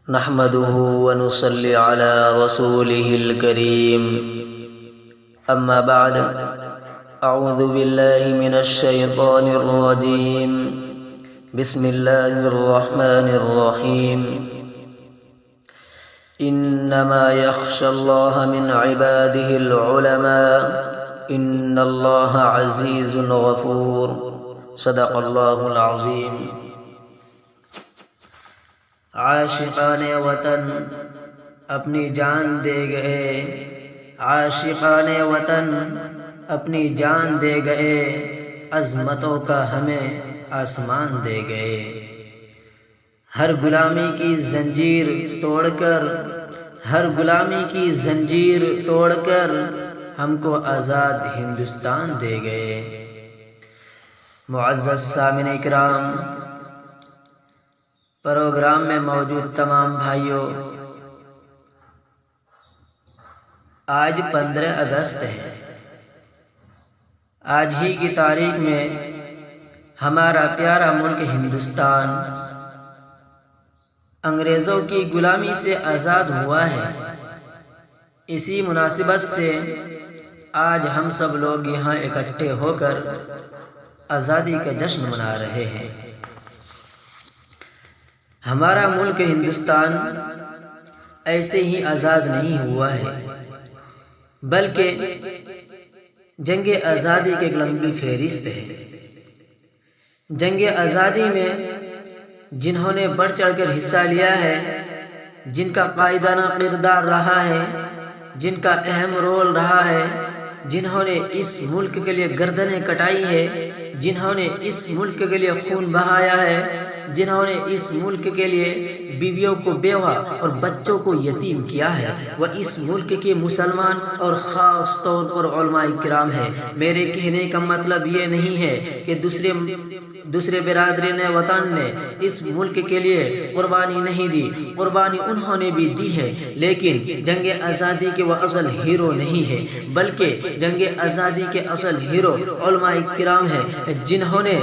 نحمده ونصلي على رسوله الكريم أما بعد أعوذ بالله من الشيطان الرجيم بسم الله الرحمن الرحيم إنما يخشى الله من عباده العلماء إن الله عزيز غفور صدق الله العظيم. عاشقان وطن اپنی جان دے گئے، عاشقان وطن اپنی جان دے گئے، عظمتوں کا ہمیں آسمان دے گئے. ہر غلامی کی زنجیر توڑ کر، ہر غلامی کی زنجیر توڑ کر ہم کو آزاد ہندوستان دے گئے. معزز سامعین اکرام، پروگرام میں موجود تمام بھائیوں، آج 15 اگست ہے. آج ہی کی تاریخ میں ہمارا پیارا ملک ہندوستان انگریزوں کی غلامی سے آزاد ہوا ہے. اسی مناسبت سے آج ہم سب لوگ یہاں اکٹھے ہو کر آزادی کا جشن منا رہے ہیں. ہمارا ملک ہندوستان ایسے ہی آزاد نہیں ہوا ہے، بلکہ جنگ آزادی کے ایک لمبی فہرست ہے. جنگ آزادی میں جنہوں نے بڑھ چڑھ کر حصہ لیا ہے، جن کا قائدانہ کردار رہا ہے، جن کا اہم رول رہا ہے، جنہوں نے اس ملک کے لیے گردنیں کٹائی ہے، جنہوں نے اس ملک کے لیے خون بہایا ہے، جنہوں نے اس ملک کے لیے بیویوں کو بیوہ اور بچوں کو یتیم کیا ہے، وہ اس ملک کے مسلمان اور خاص طور پر علماء کرام ہیں. میرے کہنے کا مطلب یہ نہیں ہے کہ دوسرے برادرین وطن نے اس ملک کے لیے قربانی نہیں دی، قربانی انہوں نے بھی دی ہے، لیکن جنگ آزادی کے وہ اصل ہیرو نہیں ہے، بلکہ جنگ آزادی کے اصل ہیرو علماء کرام ہیں، جنہوں نے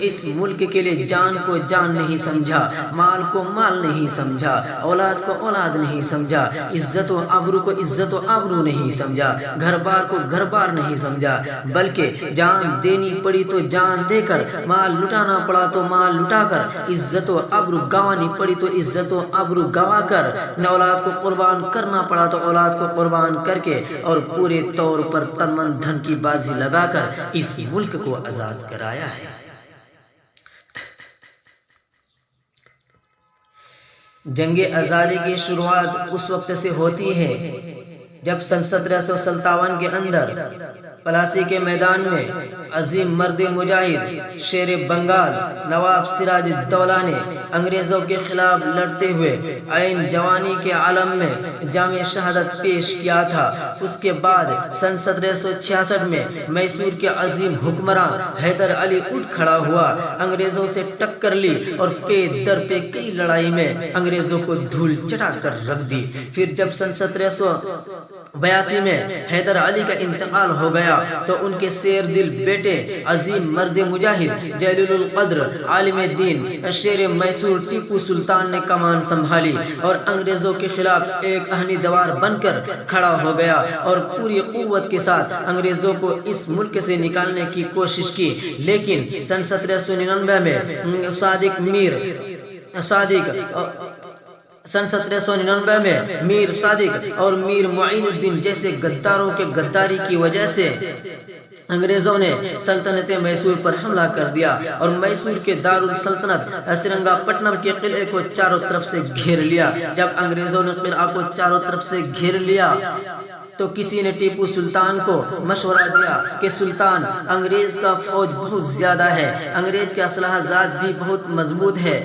اس ملک کے لیے جان کو جان نہیں سمجھا، مال کو مال نہیں سمجھا، اولاد کو اولاد نہیں سمجھا، عزت و آبرو کو عزت و آبرو نہیں سمجھا، گھر بار کو گھر بار نہیں سمجھا، بلکہ جان دینی پڑی تو جان دے کر، مال لٹانا پڑا تو مال لٹا کر، عزت و آبرو گنوانی پڑی تو عزت و آبرو گنوا کر، اولاد کو قربان کرنا پڑا تو اولاد کو قربان کر کے، اور پورے طور پر تن من دھن کی بازی لگا کر اس ملک کو آزاد کرایا ہے. جنگ آزادی کی شروعات اس وقت سے ہوتی ہے جب سن 1757 کے اندر پلاسی کے میدان میں عظیم مرد مجاہد شیر بنگال نواب سراج الدولہ نے انگریزوں کے خلاف لڑتے ہوئے عین جوانی کے عالم میں جام شہادت پیش کیا تھا. اس کے بعد سن 1766 میں میسور کے عظیم حکمراں حیدر علی اٹھ کھڑا ہوا، انگریزوں سے ٹکر لی اور پے در پہ کئی لڑائی میں انگریزوں کو دھول چٹا کر رکھ دی. پھر جب سن 1782 میں حیدر علی کا انتقال ہو گیا تو ان کے شیر دل بیٹے عظیم مرد مجاہد جلیل القدر عالم دین شیر میسور ٹیپو سلطان نے کمان سنبھالی اور انگریزوں کے خلاف ایک اہنی دوار بن کر کھڑا ہو گیا اور پوری قوت کے ساتھ انگریزوں کو اس ملک سے نکالنے کی کوشش کی. لیکن سن 1799 میں سن 1799 میں میر صادق اور میر معین الدین جیسے غداروں کے غداری کی وجہ سے انگریزوں نے سلطنت میسور پر حملہ کر دیا اور میسور کے دارالسلطنت سرنگا پٹنم کے قلعے کو چاروں طرف سے گھیر لیا. جب انگریزوں نے قلعہ کو چاروں طرف سے گھیر لیا تو کسی نے ٹیپو سلطان کو مشورہ دیا کہ سلطان، انگریز کا فوج بہت زیادہ ہے، انگریز کے اسلحہ جات بھی بہت مضبوط ہے،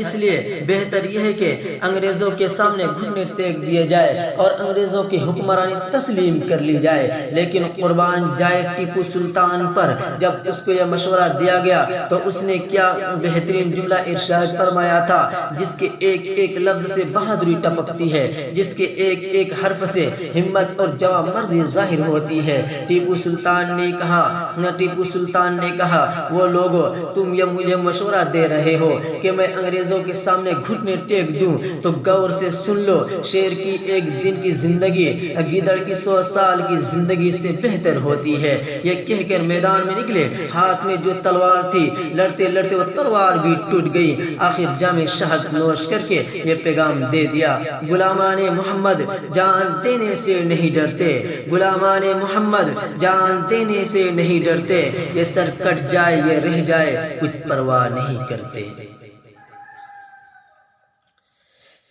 اس لیے بہتر یہ ہے کہ انگریزوں کے سامنے گھٹنے ٹیک دیے جائے اور انگریزوں کی حکمرانی تسلیم کر لی جائے. لیکن قربان جائے ٹیپو سلطان پر جب اس کو یہ مشورہ دیا گیا تو اس نے کیا بہترین جملہ ارشاد فرمایا تھا، جس کے ایک ایک لفظ سے بہادری ٹپکتی ہے، جس کے ایک ایک حرف سے ہمت اور جواب مردی ظاہر ہوتی ہے۔ ٹیپو سلطان نے کہا وہ لوگوں تم یہ مجھے مشورہ دے رہے ہو کہ میں انگریزوں کے سامنے گھٹنے ٹیک دوں تو غور سے سن لو، شیر کی ایک دن کی زندگی گیدڑ کی 100 سال کی زندگی سے بہتر ہوتی ہے۔ یہ کہہ کر میدان میں نکلے، ہاتھ میں جو تلوار تھی لڑتے لڑتے وہ تلوار بھی ٹوٹ گئی۔ آخر جام شہد نوش کر کے یہ پیغام دے دیا، غلامان محمد جان دینے سے نہیں ڈرتے، غلامان محمد جان دینے سے نہیں ڈرتے، یہ سر کٹ جائے یہ رہ جائے کچھ پرواہ نہیں کرتے۔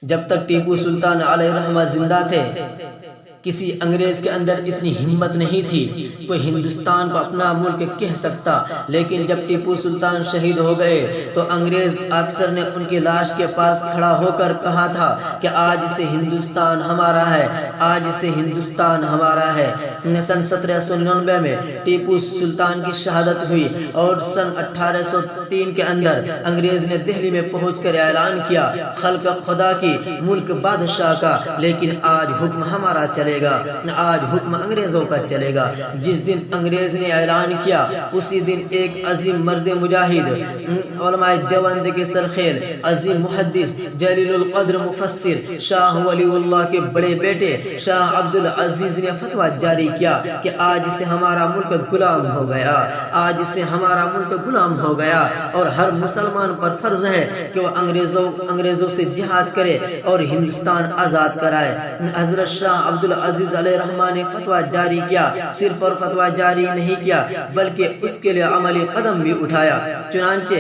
جب تک ٹیپو سلطان علیہ الرحمہ زندہ تھے کسی انگریز کے اندر اتنی ہمت نہیں تھی کوئی ہندوستان کو اپنا ملک کہہ سکتا، لیکن جب ٹیپو سلطان شہید ہو گئے تو انگریز افسر نے ان کی لاش کے پاس کھڑا ہو کر کہا تھا کہ آج سے ہندوستان ہمارا ہے، آج سے ہندوستان ہمارا ہے۔ سن 1799 میں ٹیپو سلطان کی شہادت ہوئی اور سن 1803 کے اندر انگریز نے دہلی میں پہنچ کر اعلان کیا خلق خدا کی، ملک بادشاہ کا، لیکن آج حکم ہمارا چلے گا، آج حکم انگریزوں کا چلے گا۔ جس دن انگریز نے اعلان کیا اسی دن ایک عظیم مرد مجاہد، علماء دیوبند کے سرخیل، عظیم محدث، جلیل القدر مفسر شاہ ولی اللہ کے بڑے بیٹے شاہ عبد العزیز نے فتویٰ جاری کیا کہ آج سے ہمارا ملک غلام ہو گیا، آج سے ہمارا ملک غلام ہو گیا، اور ہر مسلمان پر فرض ہے کہ وہ انگریزوں سے جہاد کرے اور ہندوستان آزاد کرائے۔ حضرت شاہ عبد العزیز علیہ الرحمہ نے فتویٰ جاری کیا، صرف اور فتویٰ جاری نہیں کیا بلکہ اس کے لیے عملی قدم بھی اٹھایا۔ چنانچہ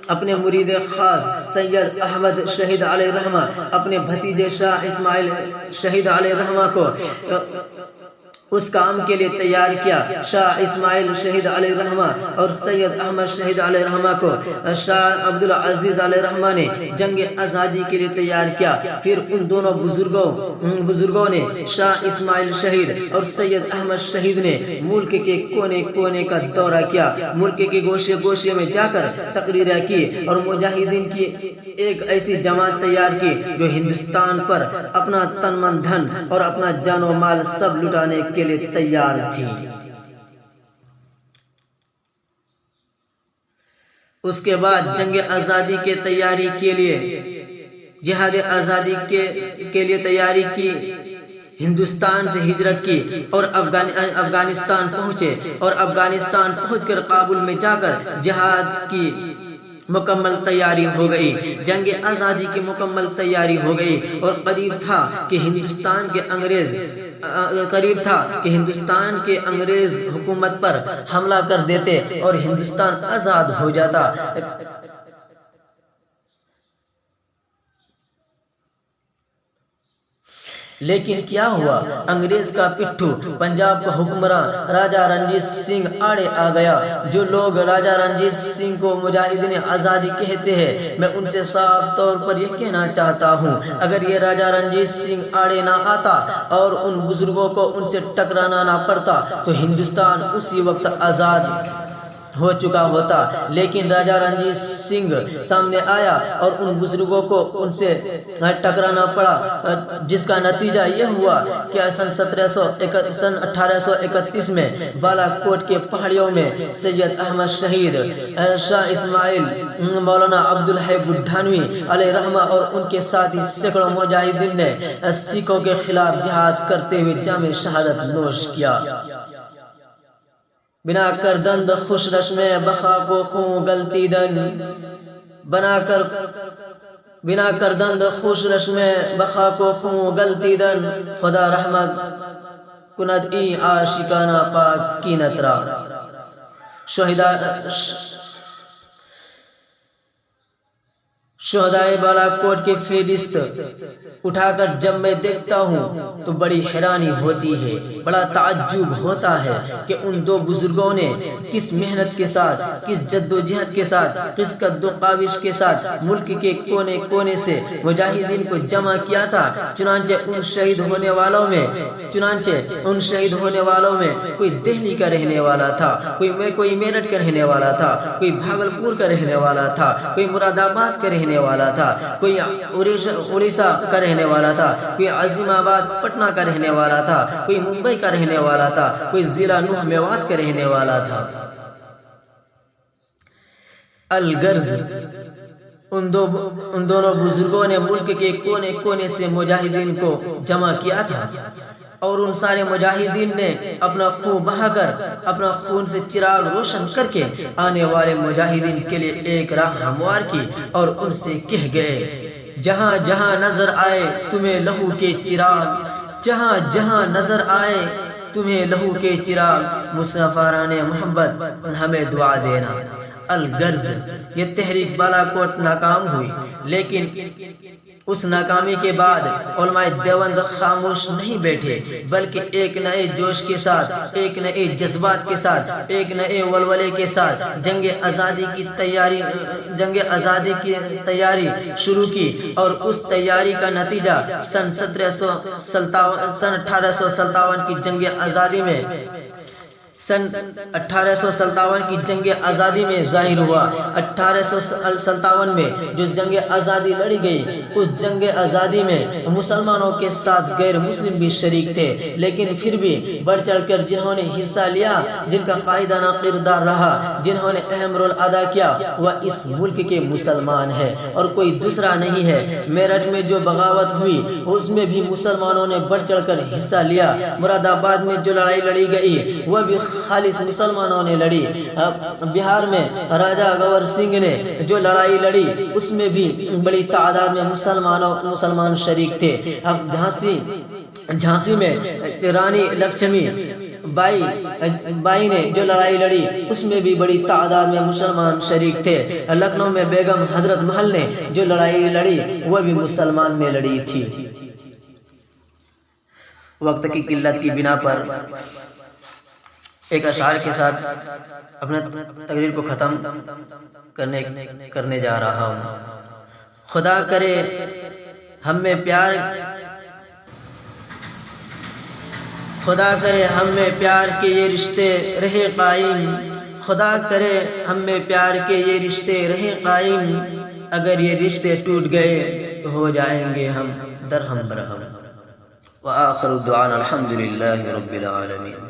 اپنے مرید خاص سید احمد شہید علیہ الرحمہ، اپنے بھتیجے شاہ اسماعیل شہید علیہ الرحمہ کو اس کام کے لیے تیار کیا۔ شاہ اسماعیل شہید علیہ الرحمہ اور سید احمد شہید علیہ الرحمہ کو شاہ عبد العزیز علیہ الرحمہ نے جنگ آزادی کے لیے تیار کیا۔ پھر ان دونوں بزرگوں نے شاہ اسماعیل شہید اور سید احمد شہید نے ملک کے کونے کونے کا دورہ کیا، ملک کے گوشے گوشے میں جا کر تقریریں کی اور مجاہدین کی ایک ایسی جماعت تیار کی جو ہندوستان پر اپنا تن من دھن اور اپنا جان و مال سب لٹانے کے لیے تیار تھی۔ اس کے بعد جنگ آزادی کے تیاری کے لیے، جہاد آزادی کے لیے تیاری کی، ہندوستان سے ہجرت کی اور افغانستان پہنچے، اور افغانستان پہنچ کر کابل میں جا کر جہاد کی مکمل تیاری ہو گئی، جنگ آزادی کی مکمل تیاری ہو گئی، اور قریب تھا کہ ہندوستان کے انگریز حکومت پر حملہ کر دیتے اور ہندوستان آزاد ہو جاتا۔ لیکن کیا ہوا؟ انگریز کا پٹھو پنجاب کا حکمراں راجہ رنجیت سنگھ آڑے آ گیا۔ جو لوگ راجہ رنجیت سنگھ کو مجاہدین آزادی کہتے ہیں، میں ان سے صاف طور پر یہ کہنا چاہتا ہوں اگر یہ راجہ رنجیت سنگھ آڑے نہ آتا اور ان بزرگوں کو ان سے ٹکرانا نہ پڑتا تو ہندوستان اسی وقت آزاد ہو چکا ہوتا۔ لیکن راجہ رنجیت سنگھ سامنے آیا اور ان بزرگوں کو ان سے ٹکرانا پڑا، جس کا نتیجہ یہ ہوا کہ سن 1831 میں بالا کوٹ کے پہاڑیوں میں سید احمد شہید، شاہ اسماعیل، مولانا عبدالحی بڈھانوی علیہ رحمہ اور ان کے ساتھی سینکڑوں مجاہدین نے سکھوں کے خلاف جہاد کرتے ہوئے جام شہادت نوش کیا۔ بنا کر دند خوش رشم بخا کو خوں گلتی دن، بنا کر دند خوش رشم بخا کو خوں گلتی دن، خدا رحمت کند ای عاشقانہ پاک کی نترا۔ شہدائے بالا کوٹ کی فہرست اٹھا کر جب میں دیکھتا ہوں تو بڑی حیرانی ہوتی ہے، بڑا تعجب ہوتا ہے کہ ان دو بزرگوں نے کس محنت کے ساتھ، کس جد و جہد کے ساتھ، کس قد و کاوش کے ساتھ ملک کے کونے کونے سے مجاہدین کو جمع کیا تھا۔ چنانچہ ان شہید ہونے والوں میں کوئی دہلی کا رہنے والا تھا، کوئی میرٹھ کا رہنے والا تھا، کوئی بھاگلپور کا رہنے والا تھا، کوئی مراد آباد کا رہنے رہنے والا تھا، کوئی اڑیسہ کا رہنے والا تھا، کوئی عظیم آباد پٹنہ کا رہنے والا تھا، کوئی ممبئی کا رہنے والا تھا، کوئی ضلع نوح میوات کا رہنے والا تھا۔ الغرض ان دونوں بزرگوں نے ملک کے کونے کونے سے مجاہدین کو جمع کیا تھا، اور ان سارے مجاہدین نے اپنا خون بہا کر، اپنا خون سے چراغ روشن کر کے آنے والے مجاہدین کے لیے ایک راہ ہموار کی، اور ان سے کہہ گئے جہاں جہاں نظر آئے تمہیں لہو کے چراغ، جہاں جہاں نظر آئے تمہیں لہو کے چراغ، مسافران محبت ہمیں دعا دینا۔ الغرض یہ تحریک بالا کوٹ ناکام ہوئی، لیکن اس ناکامی کے بعد علماء دیوبند خاموش نہیں بیٹھے، بلکہ ایک نئے جوش کے ساتھ، ایک نئے جذبات کے ساتھ، ایک نئے ولولے کے ساتھ جنگ آزادی کی تیاری شروع کی، اور اس تیاری کا نتیجہ سن 1857 کی جنگ آزادی میں کی جنگ آزادی میں ظاہر ہوا۔ 1857 میں جو جنگ آزادی لڑی گئی، اس جنگ آزادی میں مسلمانوں کے ساتھ غیر مسلم بھی شریک تھے، لیکن پھر بھی بڑھ چڑھ کر جنہوں نے حصہ لیا، جن کا قائدانہ کردار رہا، جنہوں نے اہم رول ادا کیا، وہ اس ملک کے مسلمان ہیں اور کوئی دوسرا نہیں ہے۔ میرٹھ میں جو بغاوت ہوئی، اس میں بھی مسلمانوں نے بڑھ چڑھ کر حصہ لیا۔ مراد آباد میں جو لڑائی لڑی گئی، وہ بھی خالص مسلمانوں نے لڑی۔ بہار میں راجہ گور سنگھ نے جو لڑائی لڑی، اس میں بھی بڑی تعداد میں مسلمان شریک تھے۔ اب جھانسی میں رانی لکشمی بائی نے جو لڑائی لڑی، اس میں بھی بڑی تعداد میں مسلمان شریک تھے۔ لکھنؤ میں بیگم حضرت محل نے جو لڑائی لڑی، وہ بھی مسلمان میں لڑی تھی۔ وقت کی قلت کی بنا پر ایک اشعار کے ساتھ اپنے تقریر کو ختم کرنے جا رہا ہوں۔ خدا کرے ہم میں پیار کے یہ رشتے رہے قائم، خدا کرے ہم میں پیار کے یہ رشتے رہے قائم، اگر یہ رشتے ٹوٹ گئے تو ہو جائیں گے ہم درہم برہم۔ وآخر دعوانا الحمد للہ رب العالمین۔